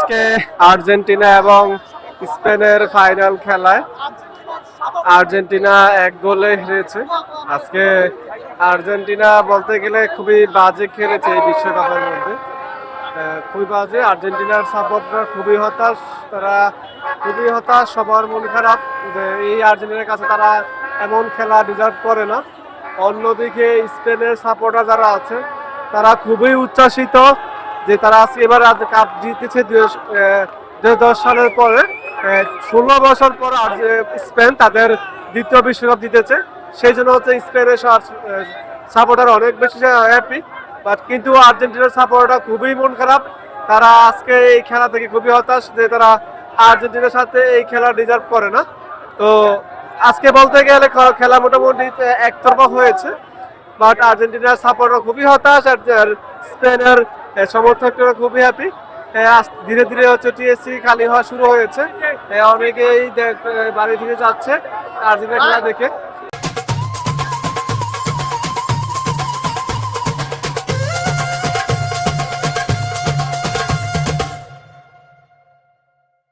আজকে আর্জেন্টিনা এবং স্পেনের ফাইনাল খেলায় আর্জেন্টিনা 1 গোলে হেরেছে। আজকে আর্জেন্টিনা বলতে গেলে খুবই বাজে খেলেছে এই বিশ্বকাপের মধ্যে, খুবই বাজে। আর্জেন্টিনার সাপোর্টাররা খুবই হতাশ, তারা খুবই হতাশ, সবার মন খারাপ যে এই আর্জেন্টিনার কাছে তারা এমন খেলা ডিজার্ভ করে না। অন্যদিকে স্পেনের সাপোর্টার যারা আছে তারা খুবই উচ্ছ্বাসিত যে তারা আজকে এবার কাপ জিতেছে 2010 সালের পরে, 16 বছর পর স্পেন তাদের দ্বিতীয় বিশ্বকাপ জিতেছে। সেই জন্য হচ্ছে স্পেনের সাপোর্টার অনেক বেশি হ্যাপি, বাট কিন্তু আর্জেন্টিনার সাপোর্টার খুবই মন খারাপ। তারা আজকে এই খেলা থেকে খুবই হতাশ যে তারা আর্জেন্টিনার সাথে এই খেলা ডিজার্ভ করে না। তো আজকে বলতে গেলে খেলা মোটামুটি একতরফা হয়েছে, বাট আর্জেন্টিনার সাপোর্টার খুবই হতাশ আর স্পেনের সমর্থকরা খুবই হ্যাপি। ধীরে ধীরে হচ্ছে টিএসসি খালি হওয়া শুরু হয়েছে, অনেকেই বাড়ি ফিরে যাচ্ছে আর্জেন্টিনা খেলা দেখে।